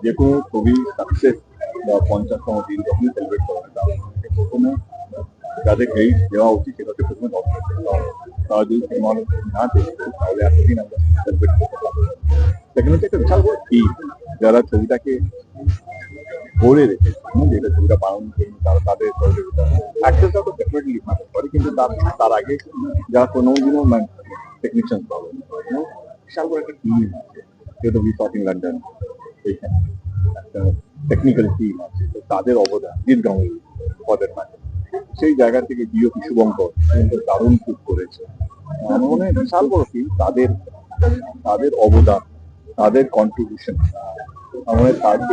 যে কোনো ছবি সাকসেস বা 50তম দিন যখনই সেলিব্রেট করা হয় প্রথমে যাদের ক্রেডিট দেওয়া উচিত সেটা হচ্ছে প্রথমে দর্শক। তারা যদি সিনেমা না দেখতো তাহলে এতদিন আমরা সেলিব্রেট করতে পারবো। সেখানে হচ্ছে একটা বিশাল বড় টিম যারা ছবিটাকে ধরে রেখেছে, যেটা ছবিটা বানানোর জন্য তারা তাদের সহযোগিতা অ্যাক্টরটা তো ডেফিনেটলি ম্যাটার করে, কিন্তু তার আগে যারা কোনো দিনও টেকনিশিয়ান পাবে বিশাল বড় একটা টিম আছে, যেহেতু উই শট ইন লন্ডন, এইখানে একটা টেকনিক্যাল টিম আছে, তো তাদের অবদান জিৎ গাঙ্গুলি পদের মাঝে সেই জায়গা থেকে ডিওপি শুভঙ্কর দারুণ শুট করেছে। আমার মনে হয় বিশাল বড় টিম, তাদের তাদের অবদান, তাদের কন্ট্রিবিউশন, আমার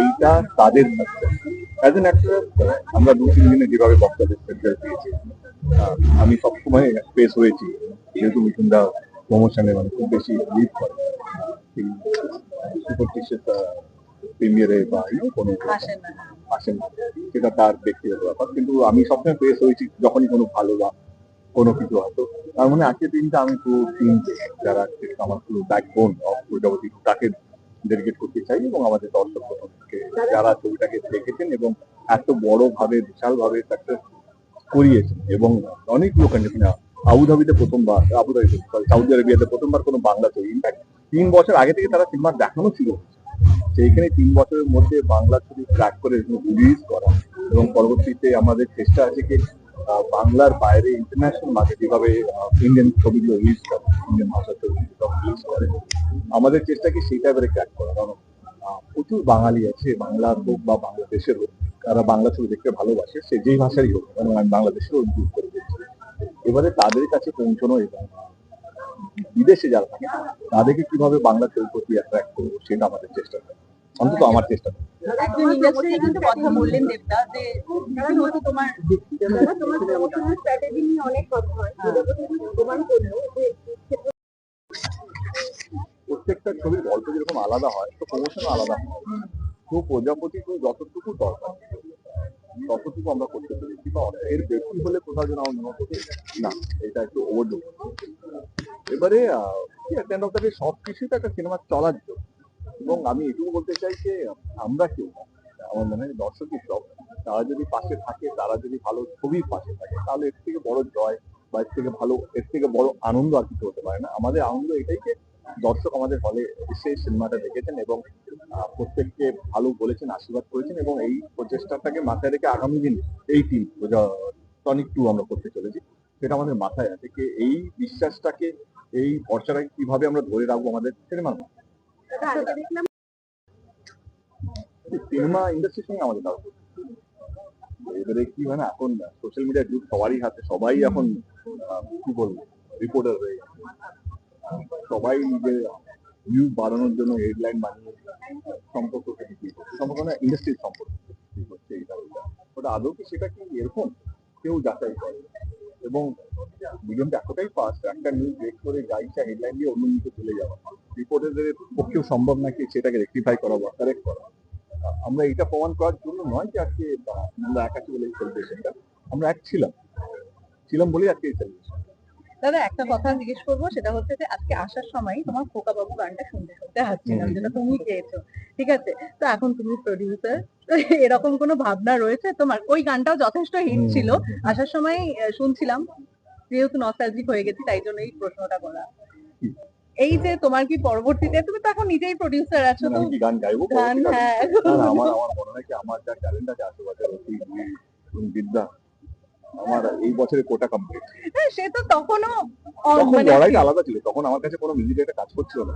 এইটা তাদের অ্যাজ এন অ্যাক্টর। আমরা 2-3 দিনে যেভাবে বক্তাদের সেন্টার পেয়েছি, আমি সবসময় ফেস হয়েছি, যেহেতু মিঠুনদা প্রমোশনে মানে খুব বেশি লিড করে সুপারস্টিশিয়াস প্রিমিয়ারে বা কোনো আসেন না, সেটা তার ব্যক্তিগত ব্যাপার, কিন্তু আমি সবসময় ফেস হয়েছি যখনই কোনো ভালো বা কোনো কিছু হয়তো। তার মানে আজকের দিনটা আমি পুরো টিম যারা আমার পুরো ব্যাকবোন অফ প্রজাপতি তাকে ডেডিকেট করতে চাই, এবং আমাদের দর্শক যারা ছবিটাকে দেখেছেন এবং এত বড় ভাবে বিশাল ভাবে সাকসেস করিয়েছেন, এবং অনেকগুলো কন্ডিশনে আবুধাবিতে প্রথমবার, সাউদি আরবিয়াতে প্রথমবার কোনো বাংলা ছবি, ইনফ্যাক্ট 3 বছর আগে থেকে তারা সিনেমা দেখানো ছিল, সেইখানে 3 বছরের মধ্যে বাংলা ছবি ট্র্যাক করে রিলিজ করা, এবং পরবর্তীতে আমাদের চেষ্টা আছে কি বাংলার বাইরে ইন্টারন্যাশনাল মার্কেট যেভাবে ইন্ডিয়ান ছবিগুলো রিলিজ করে, ইন্ডিয়ান ভাষার ছবি রিলিজ করে, আমাদের চেষ্টা কি সেইটা এবারে ক্র্যাক করা। কারণ প্রচুর বাঙালি আছে, বাংলার হোক বা বাংলাদেশের হোক, তারা বাংলা ছবি দেখতে ভালোবাসে, সে যেই ভাষারই হোক, কারণ আমি বাংলাদেশেরও ইনক্লুড করে দিচ্ছি। এবারে তাদের কাছে পৌঁছানো এবং বিদেশে যারা থাকে তাদেরকে কিভাবে বাংলা ছবির প্রতি অ্যাট্রাক্ট করবো, সেটা আমাদের চেষ্টা, অন্তত আমার চেষ্টা। একজন ইন্ডাস্ট্রি কিন্তু কথা বললেন দেবদা, যে রীতিমতো তোমার প্রমোশনাল স্ট্র্যাটেজি নিয়ে অনেক কথা হয়, প্রমাণ করলো যে প্রত্যেকটা ছবির গল্প যেরকম আলাদা হয়, তো প্রমোশন আলাদা হয়। তো প্রজাপতি তো যতটুকু দরকার ততটুকু আমরা করতে পেরেছি, বা এর বেশি হলে কোথাও যেন আমার মনে হচ্ছে না এটা একটু ওভারডু। এবারে সবকিছুই তো একটা সিনেমা চলার জন্য, এবং আমি এটুকু বলতে চাই যে আমরা কেউ, আমার মনে হয় দর্শকই সব, তারা যদি পাশে থাকে, তারা যদি ভালো ছবির পাশে থাকে, তাহলে এর থেকে বড় জয় বা এর থেকে ভালো, এর থেকে বড় আনন্দ আর কিছু হতে পারে না। আমাদের আনন্দ এটাই যে দর্শক আমাদের হলে এসে সিনেমাটা দেখেছেন এবং প্রত্যেককে ভালো বলেছেন, আশীর্বাদ করেছেন, এবং এই প্রচেষ্টাটাকে মাথায় রেখে আগামী দিন এই টিম টনিক 2 আমরা করতে চলেছি, সেটা আমাদের মাথায় আছে যে এই বিশ্বাসটাকে, এই ভরসাটাকে কিভাবে আমরা ধরে রাখবো আমাদের সিনেমার মধ্যে। সিনেমা ইন্ডাস্ট্রির সঙ্গে আমাদের কাজ, এবারে কি হয় না, এখন সোশ্যাল মিডিয়ার যুগ, সবারই হাতে, সবাই এখন কি বলবো রিপোর্টার হয়ে গেছে, সবাই নিজের ভিউজ বাড়ানোর জন্য হেডলাইন বানিয়ে সম্পর্ক থেকে কি করছে, সম্পর্ক না ইন্ডাস্ট্রির সম্পর্ক কি করছে, এইটা ওটা আদৌ কি সেটা কি এরকম কেউ যাচাই করে, এবং মিডিয়ামটা এতটাই ফাস্ট, একটা নিউজ ব্রেক করে যা ইচ্ছা হেডলাইন দিয়ে অন্য নিউজে চলে যাওয়া, রিপোর্টারদের পক্ষেও সম্ভব নাকি সেটাকে রেকটিফাই করা বা কারেক্ট করা। আমরা এটা প্রমাণ করার জন্য নয় যে আজকে আমরা এক আছি বলে সেলিব্রেশনটা, আমরা এক ছিলাম বলেই আজকে এই সেলিব্রেশন। দাদা একটা কথা জিজ্ঞেস করবো, সেটা হচ্ছে যে আজকে আসার সময় তোমার খোকা বাবু গানটা শুনতে শুনতে আসছিলাম, যেটা তুমি গেয়েছো, ঠিক আছে? তো এখন তুমি প্রডিউসার, তো এরকম কোনো ভাবনা রয়েছে তোমার? ওই গানটাও যথেষ্ট হিট ছিল, আসার সময় শুনছিলাম, যেহেতু নস্টালজিক হয়ে গেছি তাই জন্য এই প্রশ্নটা করা। এই যে তোমার কি পরবর্তীতে, তুমি তো এখন নিজেই প্রডিউসার আছো, তো গান গাইবো গান, হ্যাঁ, আমার মনে হয় কি আমার যা ট্যালেন্ট আছে আশেপাশে বিদ্যা, আমার এই বছরে কোটা কমপ্লিট। সে তো তখনও তখন লড়াইটা আলাদা ছিল, তখন আমার কাছে কোনো মিউজিক একটা কাজ করছিল না।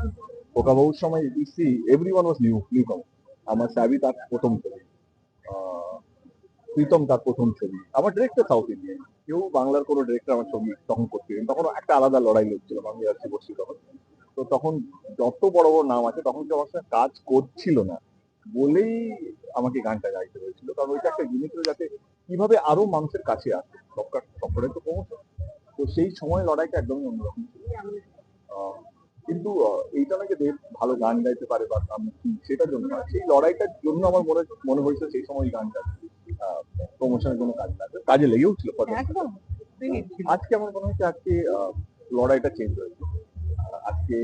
খোকাবাবুর সময় ইসি এভরিওয়ান ওয়াজ নিউ কাম। আমার সাবি তার প্রথম ছবি, প্রীতম তার প্রথম ছবি, আমার ডিরেক্টর সাউথ ইন্ডিয়ান, কেউ বাংলার কোনো ডিরেক্টর আমার ছবি তখন করছিলেন, তখন একটা আলাদা লড়াই হচ্ছিল, আমি আসছি বসছি তখন। তো তখন যত বড় বড় নাম আছে তখন কেউ আমার সাথে কাজ করছিল না বলেই আমাকে গানটা গাইতে হয়েছিল, কারণ ওইটা একটা জিনিস ছিল যাতে কিভাবে আরো মানুষের কাছে আসে, সবকটাই তো প্রমোশন। তো সেই সময় লড়াইটা একদমই অন্যরকম ছিল। কিন্তু এইটা না যে দেব ভালো গান গাইতে পারে বা আমি সেটার জন্য নয়, সেই লড়াইটার জন্য আমার মনে হয়েছে সেই সময় গানটা প্রমোশনের জন্য কাজে লেগেও ছিল। আজকে আমার মনে হচ্ছে আজকে লড়াইটা চেঞ্জ হয়েছে, আজকে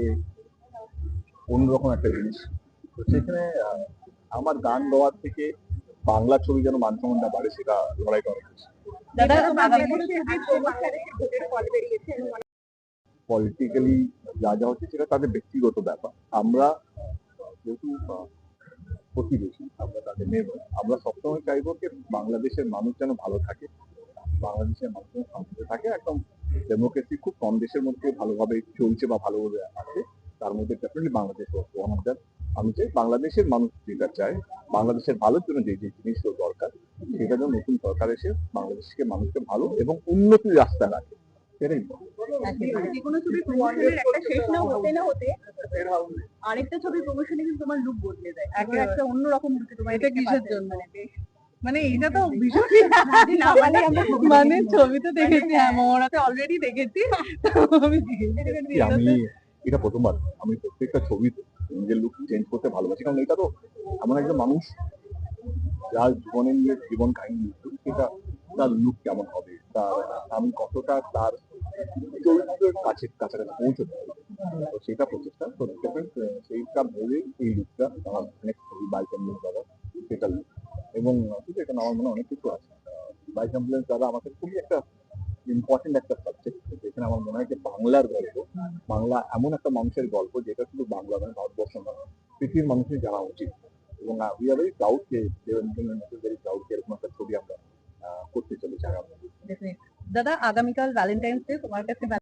অন্যরকম একটা জিনিস, তো সেখানে আমার গান গাওয়ার থেকে বাংলা ছবি যেন মান সম্মানটা বাড়ে সেটা লড়াইটা অনেক বেশি। দাদা পলিটিক্যালি যা যা হচ্ছে সেটা তাদের ব্যক্তিগত ব্যাপার। আমরা যেহেতু প্রতিবেশী, আমরা তাদের নেবর, আমরা সবসময় চাইবো যে বাংলাদেশের মানুষ যেন ভালো থাকে, বাংলাদেশের মানুষ যেন শান্তিতে থাকে। একদম ডেমোক্রেসি খুব কম দেশের মধ্যে ভালোভাবে চলছে বা ভালোভাবে আছে, তার মধ্যে definitely Bangladesh one of that. আমি চাই বাংলাদেশের মানুষ যেটা চায়, বাংলাদেশের ভালোর জন্য যে যে জিনিসগুলো দরকার সেটা যেন নতুন সরকার এসে বাংলাদেশকে মানুষকে ভালো এবং উন্নতির রাস্তা রাখে, সেটাই যেকোনো ছবির প্রমোশনের একটা শেষ না হতে না হতে আরেকটা ছবির প্রমোশনে কিন্তু তোমার লুক বদলে যায়, একটা অন্যরকম লুকে তোমার। এটা কিসের জন্য? মানে এটা তো ভীষণই না, মানে মানে ছবি তো দেখেছি, হ্যাঁ মমরাতে অলরেডি দেখেছি। আমি আমি এটা প্রথমবার, আমি প্রত্যেকটা ছবি নিজের লুক চেঞ্জ করতে ভালোবাসি, কারণ এটা তো এমন একজন মানুষ যার জীবনে নিয়ে জীবন কাহিনী সেটা, তার লুক কেমন হবে, তার আমি কতটা তার চরিত্রের কাছাকাছি পৌঁছতে পারি, তো সেটা প্রচেষ্টা। তো সেইটা ভেবেই এই লুকটা আমার নেক্সট ছবি বাইক অ্যাম্বুলেন্স দাদা সেটা লুক। এবং শুধু এটা না, আমার মনে হয় অনেক কিছু আছে। বাইক অ্যাম্বুলেন্স দাদা আমাকে খুবই একটা ইম্পর্টেন্ট একটা সাবজেক্ট, যেখানে আমার মনে হয় যে বাংলার গল্প, বাংলা এমন একটা মানুষের গল্প যেটা শুধু বাংলা নয়, ভারতবর্ষ নয়, পৃথিবীর মানুষের জানা উচিত। এবং উই আর ভেরি প্রাউড যে ভেরি প্রাউড যে এরকম একটা ছবি আমরা করতে চলেছি আগামী। দাদা আগামীকাল ভ্যালেন্টাইন্স ডে, তোমার কাছে